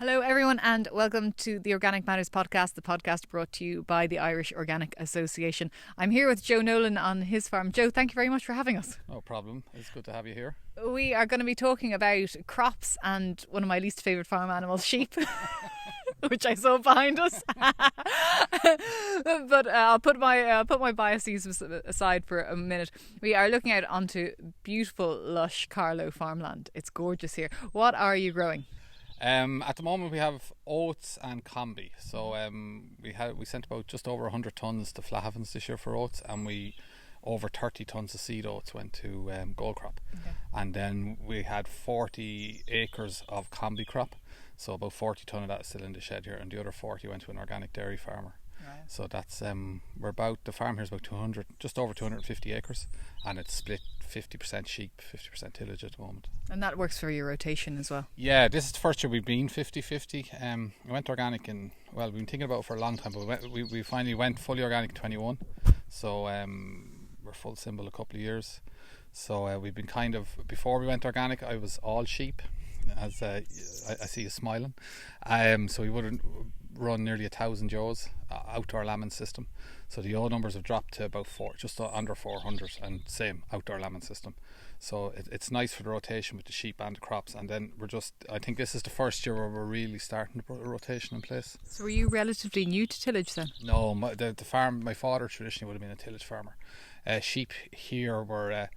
Hello everyone and welcome to the Organic Matters podcast, the podcast brought to you by the Irish Organic Association. I'm here with Joe Nolan on his farm. Joe, thank you very much for having us. No problem. It's good to have you here. We are going to be talking about crops and one of my least favourite farm animals, sheep, which I saw behind us. But I'll put my biases aside for a minute. We are looking out onto beautiful, lush Carlow farmland. It's gorgeous here. What are you growing? At the moment we have oats and combi. So we sent about just over 100 tonnes to Flahavens this year for oats, and over 30 tonnes of seed oats went to gold crop. Okay. And then we had 40 acres of combi crop, so about 40 tonne of that is still in the shed here, and the other 40 went to an organic dairy farmer. Right. So that's the farm here is about 200, just over 250 acres, and it's split 50% sheep, 50% tillage at the moment. And that works for your rotation as well? Yeah, this is the first year we've been 50-50. We went organic we've been thinking about it for a long time, but we finally went fully organic in 21. So we're full symbol a couple of years. So we've been before we went organic, I was all sheep, as I see you smiling. So we would run nearly 1,000 ewes outdoor lambing system. So the ewe numbers have dropped to about just under 400, and same outdoor lambing system. So it's nice for the rotation with the sheep and the crops. And then I think this is the first year where we're really starting to put a rotation in place. So were you relatively new to tillage then? No, the farm, my father traditionally would have been a tillage farmer. Sheep here were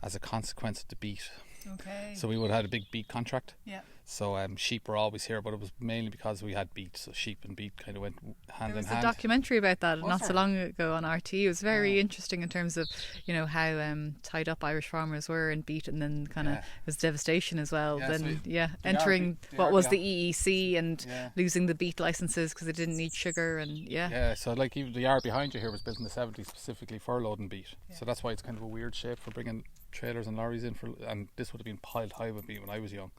as a consequence of the beet. Okay. So we would have had a big beet contract. Yeah. So sheep were always here, but it was mainly because we had beet. So sheep and beet kind of went hand in hand. There was a documentary about that not so long ago on RT. It was very interesting in terms of, how tied up Irish farmers were in beet, and then kind of it was devastation as well. Yeah, then entering what was the EEC and losing the beet licenses because it didn't need sugar and so like even the yard behind you here was built in the 70s specifically for loading beet. Yeah. So that's why it's kind of a weird shape for bringing trailers and lorries in and this would have been piled high with beet when I was young.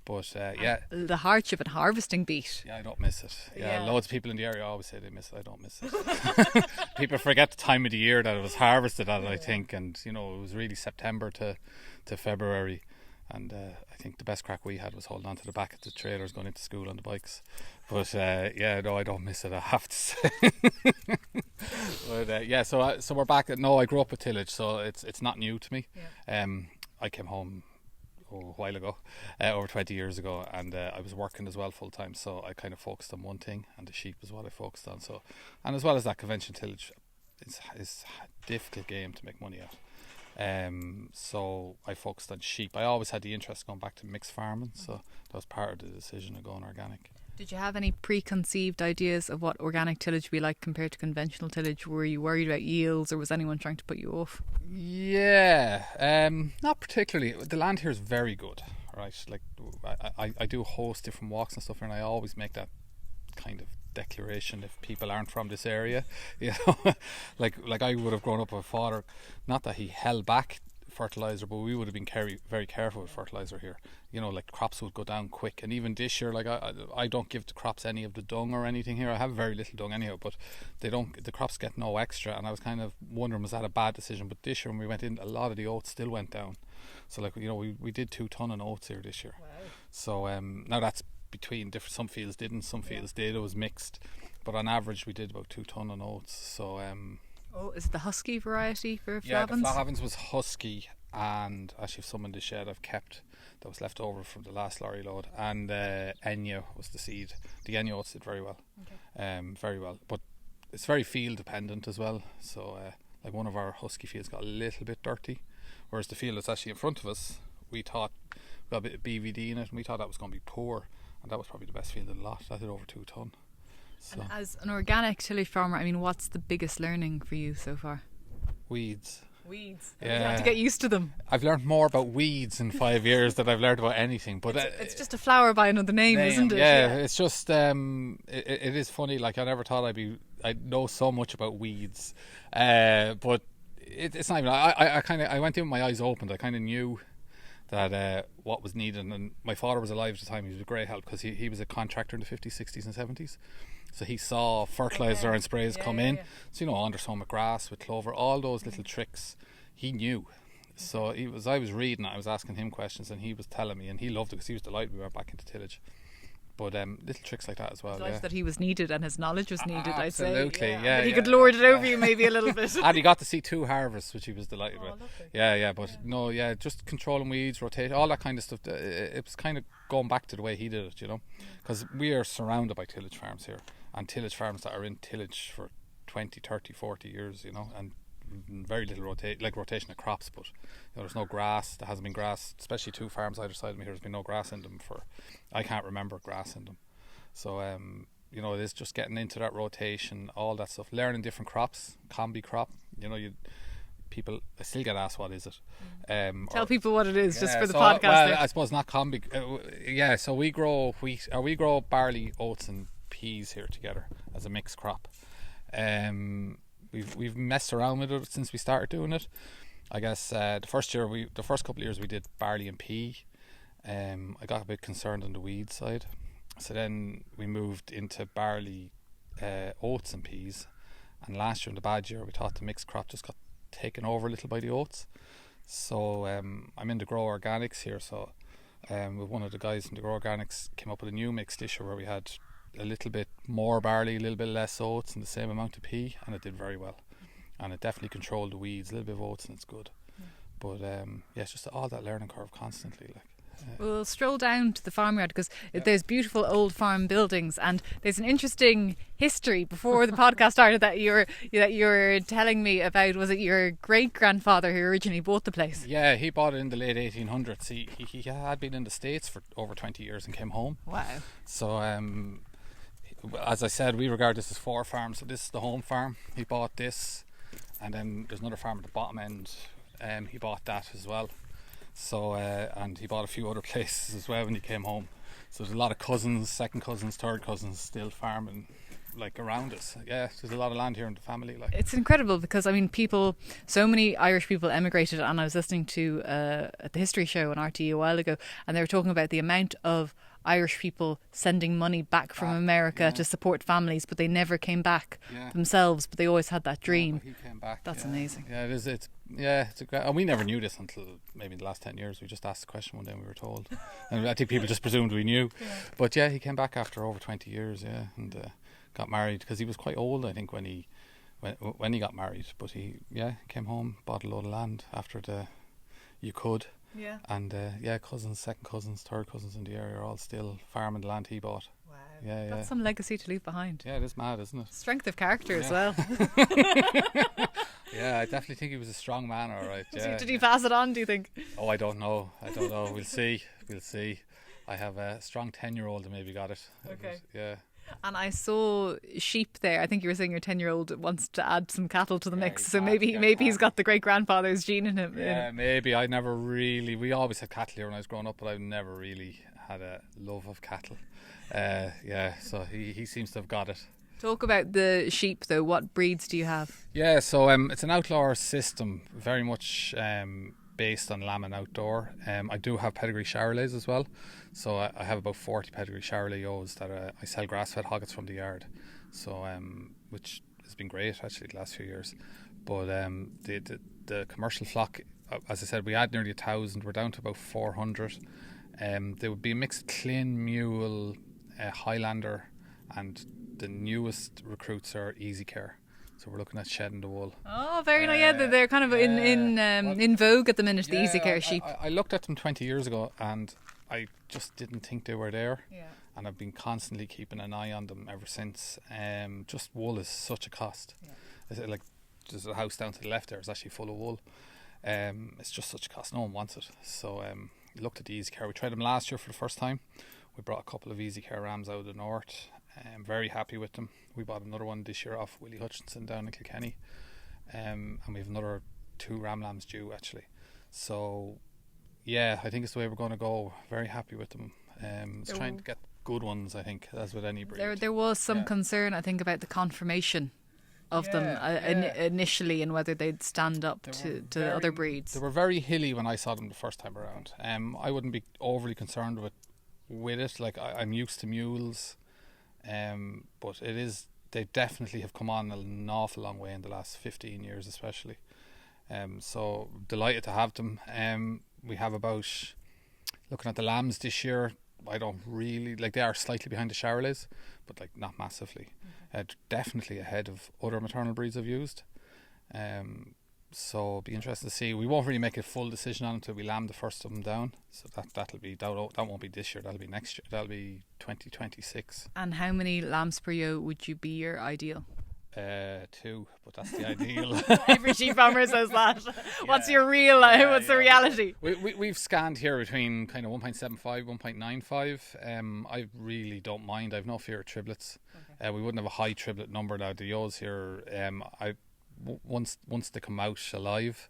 But the hardship in harvesting beet. Yeah, I don't miss it. Loads of people in the area always say they miss it. I don't miss it. People forget the time of the year that it was harvested at, I think, and it was really September to February, and I think the best crack we had was holding on to the back of the trailers going into school on the bikes. But no, I don't miss it, I have to say. But so we're back. I grew up with tillage, so it's not new to me. I came home a while ago, over 20 years ago, and I was working as well full time, so I kind of focused on one thing, and the sheep is what I focused on. So, and as well as that, conventional tillage is a difficult game to make money at. So I focused on sheep. I always had the interest going back to mixed farming, so that was part of the decision of going organic. Did you have any preconceived ideas of what organic tillage would be like compared to conventional tillage? Were you worried about yields, or was anyone trying to put you off? Yeah, not particularly. The land here is very good, right? Like I do host different walks and stuff, and I always make that kind of declaration if people aren't from this area, like I would have grown up with a father, not that he held back fertilizer, but we would have been very careful with fertilizer here. Like crops would go down quick, and even this year, like I don't give the crops any of the dung or anything here. I have very little dung anyhow, but the crops get no extra, and I was kind of wondering, was that a bad decision? But this year when we went in, a lot of the oats still went down. So like we did 2 tonne in oats here this year. Wow. So now that's between different, some fields didn't, some fields did, it was mixed, but on average we did about 2 tonne in oats. So is it the husky variety for Flahavens? Yeah, the Flahavens was husky, and actually some in the shed I've kept that was left over from the last lorry load, and Enya was the seed. The Enya oats did very well. Okay. Very well, but it's very field dependent as well. So like one of our husky fields got a little bit dirty, whereas the field that's actually in front of us, we thought we got a bit of BVD in it, and we thought that was going to be poor, and that was probably the best field of the lot. That did over 2 tonne. So. And as an organic tillage farmer, I mean, what's the biggest learning for you so far? Weeds. Yeah. You have to get used to them. I've learned more about weeds in 5 years than I've learned about anything. But it's just a flower by another name, isn't it? Yeah, it's just it is funny. Like I never thought I'd know so much about weeds, but it's not even. I went in with my eyes opened. I kind of knew that what was needed, and my father was alive at the time. He was a great help because he was a contractor in the 50s, 60s and 70s. So he saw fertilizer and sprays come in. So under some grass with clover, all those little tricks he knew. So I was reading it, I was asking him questions, and he was telling me, and he loved it because he was delighted we were back into tillage. But little tricks like that as well. Nice Yeah. that he was needed and his knowledge was needed. I'd say. Absolutely, yeah, But he yeah, could lord it yeah. over you maybe a little bit. And he got to see 2 harvests, which he was delighted with. Lovely. Yeah, but no, yeah, just controlling weeds, rotate, all that kind of stuff. It was kind of going back to the way he did it, because we are surrounded by tillage farms here, and tillage farms that are in tillage for 20, 30, 40 years, and very little rotation of crops, but there's no grass. There hasn't been grass, especially 2 farms either side of me here. There's been no grass in them I can't remember grass in them. So it is just getting into that rotation, all that stuff, learning different crops, combi crop. People, I still get asked what is it. Tell people what it is, just for the so, podcast. Well, there. I suppose not combi. So we grow wheat, or we grow barley, oats, and peas here together as a mixed crop. We've messed around with it since we started doing it. I guess the first couple of years we did barley and pea. I got a bit concerned on the weed side, so then we moved into barley, oats and peas. And last year, in the bad year, we thought the mixed crop just got taken over a little by the oats. So I'm in the Grow Organics here. So with one of the guys in the Grow Organics came up with a new mix this year where we had a little bit more barley, a little bit less oats, and the same amount of pea, and it did very well. And it definitely controlled the weeds, a little bit of oats, and it's good. But it's just all that learning curve constantly. We'll stroll down to the farmyard because there's beautiful old farm buildings, and there's an interesting history before the podcast started that you're telling me about. Was it your great grandfather who originally bought the place? Yeah, he bought it in the late 1800s. He had been in the States for over 20 years and came home. Wow. So as I said, we regard this as 4 farms. So this is the home farm. He bought this, and then there's another farm at the bottom end. He bought that as well. So and he bought a few other places as well when he came home. So there's a lot of cousins, second cousins, third cousins still farming around us. Yeah, there's a lot of land here in the family. It's incredible because so many Irish people emigrated, and I was listening to the history show on RTE a while ago, and they were talking about the amount of Irish people sending money back from America to support families, but they never came back themselves, but they always had that dream. He came back. That's amazing. Yeah, it is. It's a great, and we never knew this until maybe the last 10 years. We just asked the question one day and we were told. And I think people just presumed we knew. But he came back after over 20 years, and got married because he was quite old, I think, when he got married. But he came home, bought a load of land after you could. Yeah. And cousins, second cousins, third cousins in the area are all still farming the land he bought. Wow. Yeah. That's some legacy to leave behind. Yeah, it is mad, isn't it? Strength of character as well. Yeah, I definitely think he was a strong man, all right. Yeah. Did he pass it on, do you think? Oh, I don't know. We'll see. I have a strong 10-year-old that maybe got it. Okay. Yeah. And I saw sheep there. I think you were saying your 10-year-old wants to add some cattle to the mix. So maybe he's got the great-grandfather's gene in him. Yeah, maybe. We always had cattle here when I was growing up, but I've never really had a love of cattle. So he seems to have got it. Talk about the sheep though. What breeds do you have? Yeah, so it's an outlaw system, very much based on lamb and outdoor. I do have pedigree Charolais as well. So I have about 40 pedigree Charolais ewes that I sell grass-fed hoggets from the yard. So which has been great actually the last few years. But the commercial flock, as I said, we had nearly 1,000. We're down to about 400. There would be a mixed Clean Mule, Highlander, and the newest recruits are Easycare. So we're looking at shedding the wool. Oh, very nice. Yeah, they're kind of in vogue at the minute, the Easycare sheep. I looked at them 20 years ago and I just didn't think they were there. Yeah. And I've been constantly keeping an eye on them ever since. Just wool is such a cost. Yeah. There's a house down to the left there is actually full of wool. It's just such a cost. No one wants it. So looked at the Easycare. We tried them last year for the first time. We brought a couple of Easycare rams out of the north. I'm very happy with them. We bought another one this year off Willie Hutchinson down in Kilkenny. And we have another 2 ram lambs due actually. So I think it's the way we're going to go. Very happy with them. It's trying to get good ones, I think, as with any breed. There was some concern, I think, about the conformation of them initially and whether they'd stand up to other breeds. They were very hilly when I saw them the first time around. I wouldn't be overly concerned with it. I'm used to mules, but they definitely have come on an awful long way in the last 15 years especially. So delighted to have them. We have about, looking at the lambs this year, I don't really like. They are slightly behind the Charolais, but like not massively. Definitely ahead of other maternal breeds I've used. So it'll be interesting to see. We won't really make a full decision on it until we lamb the first of them down. So that won't be this year. That'll be next year. That'll be 2026. And how many lambs per ewe would you be your ideal? 2, but that's the ideal. Every sheep farmer says that. What's your real? What's the reality? We've scanned here between kind of 1.75, 1.95. I really don't mind. I've no fear of triplets. Okay. We wouldn't have a high triplet number now. The ewes here, once they come out alive,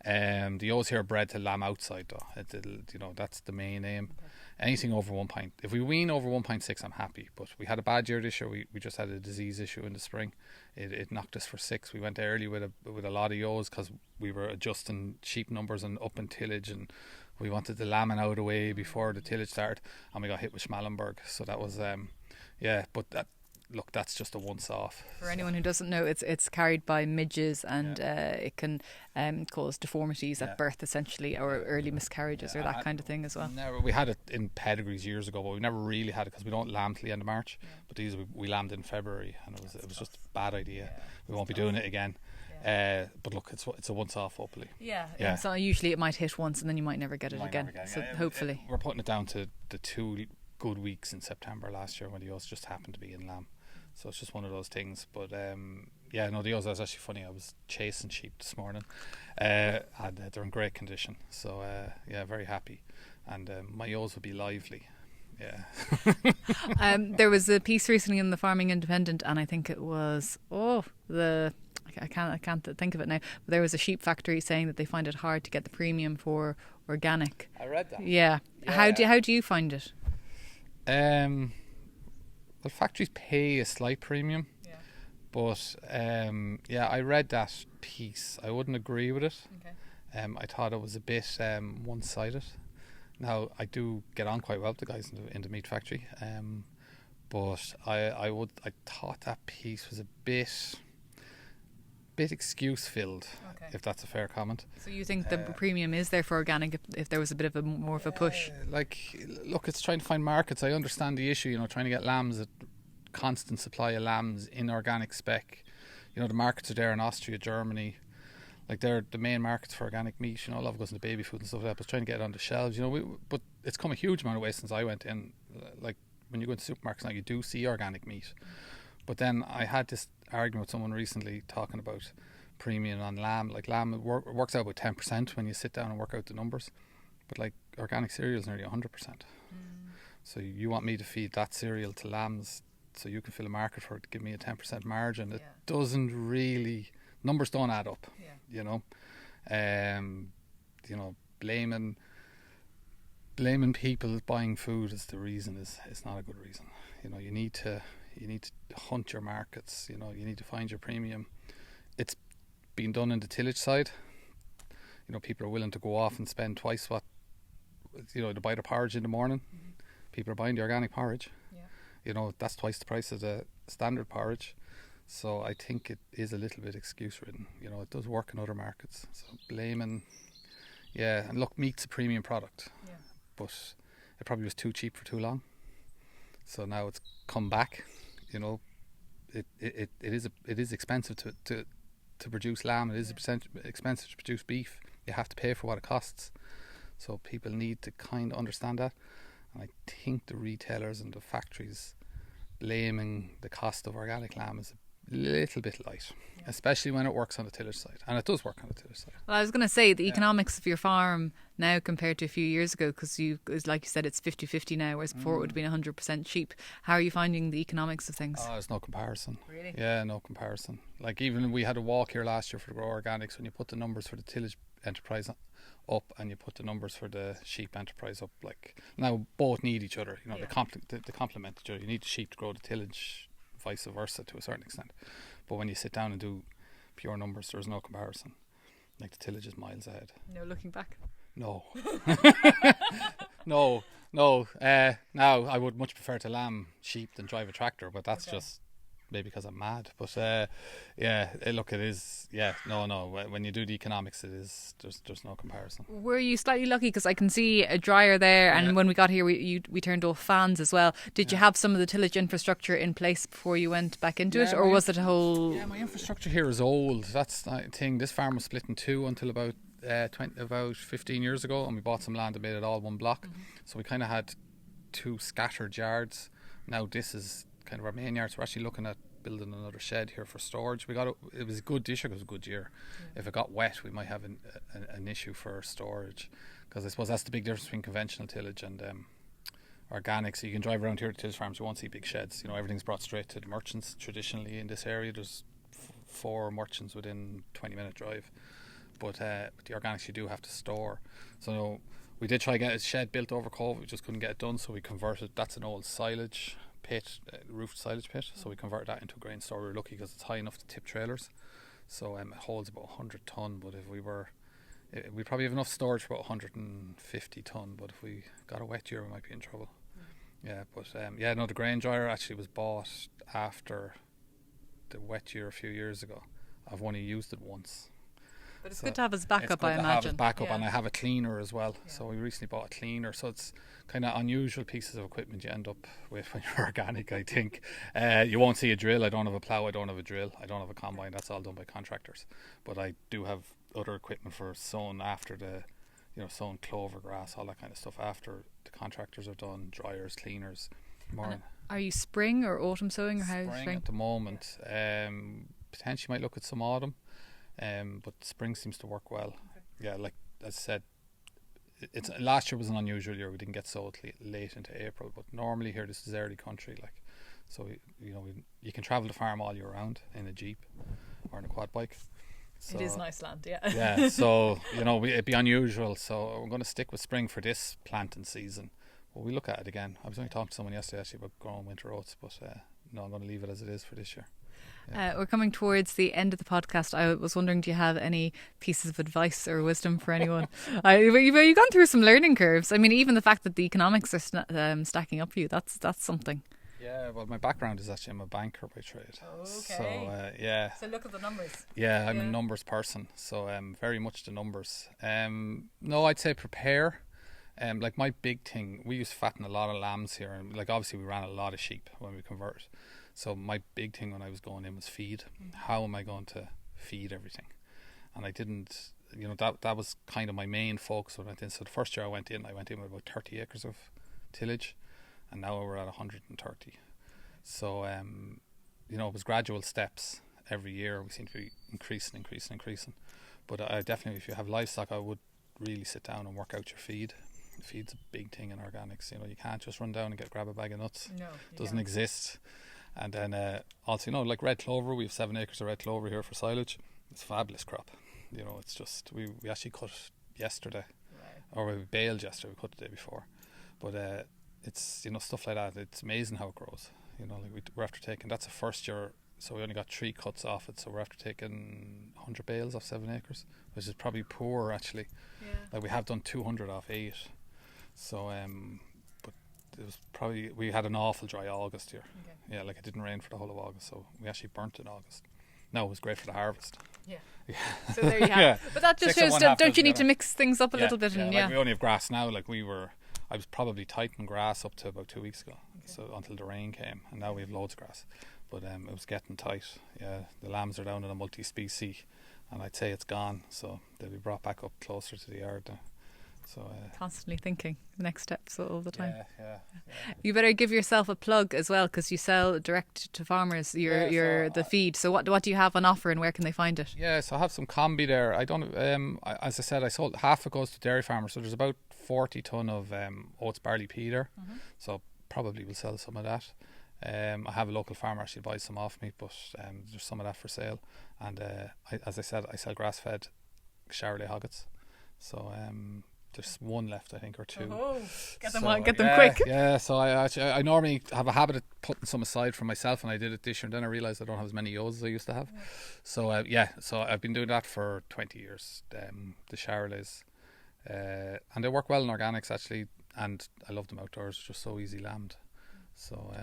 the ewes here are bred to lamb outside though. That's the main aim. Okay. Anything over 1 point, if we wean over 1.6, I'm happy. But we had a bad year this year. We just had a disease issue in the spring. It knocked us for 6. We went early with a lot of ewes because we were adjusting sheep numbers and up in tillage, and we wanted the lambing out of the way before the tillage started, and we got hit with Schmallenberg. So that was but that's just a once off. For anyone who doesn't know, it's carried by midges, and it can cause deformities at birth, essentially, or early miscarriages, or that kind of thing as well. We had it in pedigrees years ago, but we never really had it because we don't lamb till the end of March. But these we lambed in February, and it was just a bad idea. We won't be doing it again. But look, it's a once off, hopefully. Yeah. So usually it might hit once, and then you might never get it again. So hopefully, we're putting it down to the 2 good weeks in September last year when the ewes just happened to be in lamb. So it's just one of those things. But the ewes, that's actually funny. I was chasing sheep this morning, and they're in great condition. So very happy. And my ewes will be lively. Yeah. There was a piece recently in the Farming Independent, and I think it was I can't think of it now. But there was a sheep factory saying that they find it hard to get the premium for organic. I read that. Yeah. How do you find it? Well, factories pay a slight premium, but I read that piece. I wouldn't agree with it. Okay. I thought it was a bit one-sided. Now, I do get on quite well with the guys in the meat factory, but I thought that piece was a bit excuse filled, if that's a fair comment. So you think the premium is there for organic if there was a bit of more of a push? Look, it's trying to find markets. I understand the issue, trying to get lambs, at constant supply of lambs in organic spec. The markets are there in Austria, Germany. Like, they're the main markets for organic meat. A lot of it goes into baby food and stuff like that, but trying to get it on the shelves, but it's come a huge amount of way since I went in. Like, when you go into supermarkets now, you do see organic meat. But then I had this argument with someone recently talking about premium on lamb. Like, lamb works out about 10% when you sit down and work out the numbers, but like organic cereal is nearly 100%. So you want me to feed that cereal to lambs so you can fill a market for it to give me a 10% margin? It doesn't really, numbers don't add up. Blaming people buying food as the reason is not a good reason. You need to hunt your markets. You need to find your premium. It's been done in the tillage side. People are willing to go off and spend twice what to buy the porridge in the morning. People are buying the organic porridge. That's twice the price of the standard porridge. So I think it is a little bit excuse ridden. It does work in other markets. So blaming, and look, meat's a premium product, but it probably was too cheap for too long. So now it's come back. It is expensive to produce lamb. It is expensive to produce beef. You have to pay for what it costs. So people need to kind of understand that. And I think the retailers and the factories blaming the cost of organic lamb is a little bit light, especially when it works on the tillage side. And it does work on the tillage side. Well, I was going to say the economics of your farm now compared to a few years ago, because like you said, it's 50-50 now, whereas before it would have been 100% sheep. How are you finding the economics of things? There's no comparison. Really? Yeah, no comparison. Like, even we had a walk here last year for the Grow Organics. When you put the numbers for the tillage enterprise up and you put the numbers for the sheep enterprise up, like, now both need each other. They complement each other. You need the sheep to grow the tillage, vice versa to a certain extent. But when you sit down and do pure numbers, there's no comparison. Like, the tillage is miles ahead. No looking back? No. No. Now, I would much prefer to lamb sheep than drive a tractor, but that's just maybe because I'm mad, but look, it is. Yeah, no. When you do the economics, it is. There's no comparison. Were you slightly lucky because I can see a dryer there, and when we got here, we turned off fans as well. Did you have some of the tillage infrastructure in place before you went back into it, or was it a whole? Yeah, my infrastructure here is old. That's the thing. This farm was split in two until about 15 years ago, and we bought some land and made it all one block. So we kind of had two scattered yards. Now this is kind of our main yard, so we're actually looking at building another shed here for storage. It was a good this year, it was a good year. If it got wet, we might have an issue for storage, because I suppose that's the big difference between conventional tillage and organic. So you can drive around here to tillage farms, you won't see big sheds. Everything's brought straight to the merchants. Traditionally in this area there's 4 merchants within 20-minute drive, but the organics you do have to store. So we did try to get a shed built over COVID, we just couldn't get it done, so we converted. That's an old silage pit, roofed silage pit, so we converted that into a grain store. We were lucky because it's high enough to tip trailers, so it holds about 100 tonne, but if we probably have enough storage for about 150 tonne, but if we got a wet year we might be in trouble. The grain dryer actually was bought after the wet year a few years ago. I've only used it once. But it's good to have as backup, I imagine. And I have a cleaner as well. Yeah. So we recently bought a cleaner. So it's kind of unusual pieces of equipment you end up with when you're organic, I think. You won't see a drill. I don't have a plough. I don't have a drill. I don't have a combine. That's all done by contractors. But I do have other equipment for sowing after sowing clover, grass, all that kind of stuff after the contractors are done. Dryers, cleaners. Are you spring or autumn sowing, or how? Spring at the moment. Potentially might look at some autumn. But spring seems to work well. Okay. Yeah, like as I said, last year was an unusual year. We didn't get sowed late into April, but normally here this is early country, so you can travel the farm all year round in a jeep or in a quad bike. So, it is nice land, yeah. Yeah, so it'd be unusual. So we're going to stick with spring for this planting season. Well, we look at it again. I was only talking to someone yesterday actually about growing winter oats, but no, I'm going to leave it as it is for this year. Yeah. We're coming towards the end of the podcast. I was wondering, do you have any pieces of advice or wisdom for anyone? You've gone through some learning curves. I mean, even the fact that the economics are stacking up for you, that's something. Yeah, well, my background is actually I'm a banker by trade. Okay. So, So look at the numbers. Yeah, I'm a numbers person, so very much the numbers. No, I'd say prepare. Like my big thing, we used to fatten a lot of lambs here, and obviously we ran a lot of sheep when we converted. So my big thing when I was going in was feed. How am I going to feed everything? And I didn't, that was kind of my main focus when I went in. So the first year I went in with about 30 acres of tillage, and now we're at 130. So, it was gradual steps every year. We seem to be increasing. But I definitely, if you have livestock, I would really sit down and work out your feed. Feed's a big thing in organics. You can't just run down and grab a bag of nuts. No, it doesn't exist. And then also, like red clover, we have 7 acres of red clover here for silage. It's a fabulous crop. It's just, we actually cut yesterday, or we baled yesterday, we cut the day before. But it's, stuff like that, it's amazing how it grows. We're after taking, that's the first year, so we only got 3 cuts off it, so we're after taking 100 bales off 7 acres, which is probably poor actually. Yeah. We have done 200 off 8. So, it was probably, we had an awful dry August here. Okay. Yeah, it didn't rain for the whole of August, so we actually burnt in August. No, it was great for the harvest. Yeah. So there you have it. But that just shows, don't you need to mix things up a little bit? We only have grass now. I was probably tightening grass up to about 2 weeks ago, so until the rain came, and now we have loads of grass. But it was getting tight. Yeah, the lambs are down in a multi-species, and I'd say it's gone, so they'll be brought back up closer to the yard now. So constantly thinking the next steps all the time. Yeah. You better give yourself a plug as well, because you sell direct to farmers the feed. So what do you have on offer, and where can they find it? Yeah, so I have some combi there. I don't as I said, I sold half. It goes to dairy farmers, so there's about 40 tonne of oats, barley, pea there. So probably we'll sell some of that. I have a local farmer actually buys some off me, but there's some of that for sale. And as I said, I sell grass fed Charolais hoggets. So there's one left, I think, or 2. Get them quick. Yeah, so I normally have a habit of putting some aside for myself, and I did it this year, and then I realised I don't have as many ewes as I used to have. So so I've been doing that for 20 years, the Charolais. And they work well in organics actually, and I love them outdoors, just so easy lambed. So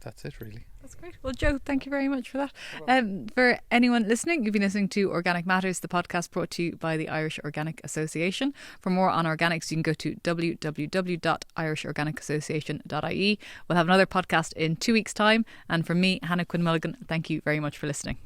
that's it really. That's great. Well, Joe, thank you very much for that. For anyone listening, you've been listening to Organic Matters, the podcast brought to you by the Irish Organic Association. For more on organics, you can go to www.irishorganicassociation.ie. We'll have another podcast in 2 weeks' time. And for me, Hannah Quinn-Mulligan, thank you very much for listening.